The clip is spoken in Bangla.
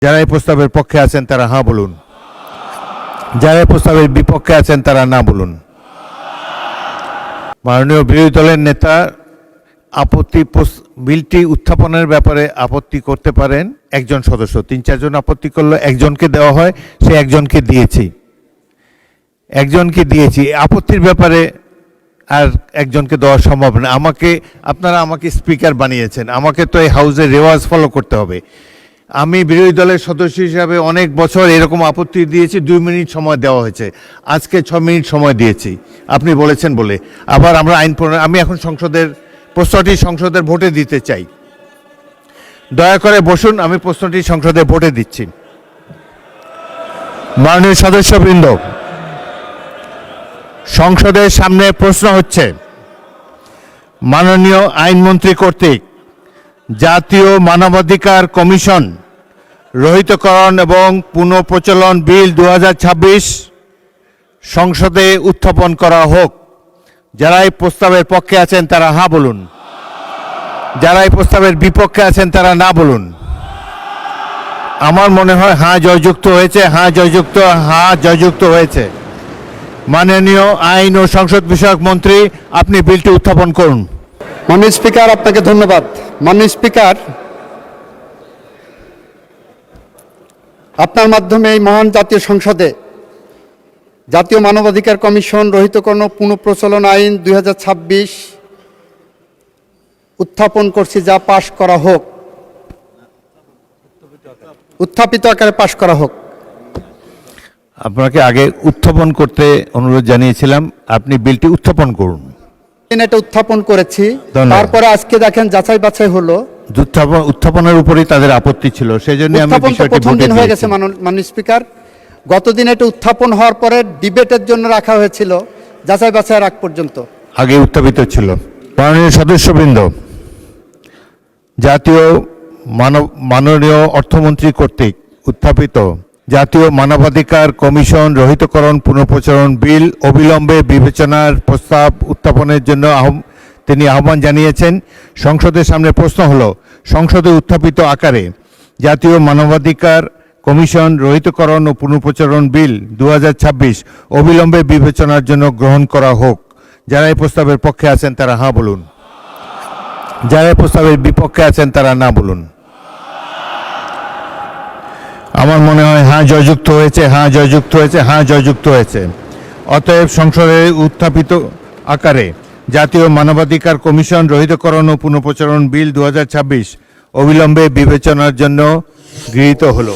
যারা এই প্রস্তাবের পক্ষে আছেন তারা হ্যাঁ বলুন। যারা এই প্রস্তাবের বিপক্ষে আছেন তারা না বলুন। মাননীয় বিরোধী দলের নেতা বিলটি উত্থাপনের ব্যাপারে আপত্তি করতে পারেন একজন সদস্য। 3-4 জন আপত্তি করলে একজনকে দেওয়া হয়, সে একজনকে দিয়েছি। আপত্তির ব্যাপারে আর একজনকে দেওয়া সম্ভব না। আপনারা আমাকে স্পিকার বানিয়েছেন, আমাকে তো এই হাউসের রেওয়াজ ফলো করতে হবে। আমি বিরোধী দলের সদস্য হিসাবে অনেক বছর এরকম আপত্তি দিয়েছি, 2 মিনিট সময় দেওয়া হয়েছে, আজকে 6 মিনিট সময় দিয়েছি আপনি বলেছেন বলে। আবার আমরা আমি এখন প্রশ্নটি সংসদের ভোটে দিতে চাই। দয়া করে বসুন, আমি প্রশ্নটি সংসদে ভোটে দিচ্ছি। মাননীয় সদস্যবৃন্দ, সংসদের সামনে প্রশ্ন হচ্ছে, মাননীয় আইনমন্ত্রী কর্তৃক জাতীয় মানবাধিকার কমিশন রহিতকরণ এবং পুনঃপ্রচলন বিল 2026 সংসদে উত্থাপন করা হোক। যারা এই প্রস্তাবের পক্ষে আছেন তারা হ্যাঁ বলুন। যারা এই প্রস্তাবের বিপক্ষে আছেন তারা না বলুন। আমার মনে হয় হ্যাঁ জয়যুক্ত হয়েছে। মাননীয় আইন ও সংসদ বিষয়ক মন্ত্রী, আপনি বিলটি উত্থাপন করুন। মাননীয় স্পিকার, আপনাকে ধন্যবাদ। মাননীয় স্পিকার, আপনার মাধ্যমে এই মহান জাতীয় সংসদে জাতীয় মানবাধিকার কমিশন রহিতকরণ ও পুনঃপ্রচলন আইন 2026 উত্থাপন করছি, যা পাশ করা হোক, উত্থাপিত আকারে পাশ করা হোক। আপনাকে আগে উত্থাপন করতে অনুরোধ জানিয়েছিলাম, আপনি বিলটি উত্থাপন করুন। এটা উত্থাপন করেছি, তারপরে আজকে দেখেন যাচাই বাছাই হলো। উত্থাপনের উপরেই তাদের আপত্তি ছিল, সেজন্য আমি বিষয়টি প্রথম দিন হয়ে গেছে মাননীয় স্পিকার। গতদিন এটা উত্থাপন হওয়ার পরে ডিবেটের জন্য রাখা হয়েছিল, যাচাই বাছাইয়ের আগ পর্যন্ত আগে উত্থাপিত ছিল। মাননীয় সদস্যবৃন্দ, মাননীয় অর্থমন্ত্রী কর্তৃক উত্থাপিত জাতীয় মানবাধিকার কমিশন রহিতকরণ পুনঃপ্রচলন বিল অবিলম্বে বিবেচনার প্রস্তাব উত্থাপনের জন্য তিনি আহ্বান জানিয়েছেন। সংসদের সামনে প্রশ্ন হলো, সংসদে উত্থাপিত আকারে জাতীয় মানবাধিকার কমিশন রহিতকরণ ও পুনঃপ্রচলন বিল 2026 অবিলম্বে বিবেচনার জন্য গ্রহণ করা হোক। যারা এই প্রস্তাবের পক্ষে আছেন তারা হ্যাঁ বলুন। যারা এই প্রস্তাবের বিপক্ষে আছেন তারা না বলুন। আমার মনে হয় হ্যাঁ জয়যুক্ত হয়েছে। অতএব সংসদে উত্থাপিত আকারে জাতীয় মানবাধিকার কমিশন রহিতকরণ ও পুনঃপ্রচলন বিল 2026 অবিলম্বে বিবেচনার জন্য গৃহীত হলো।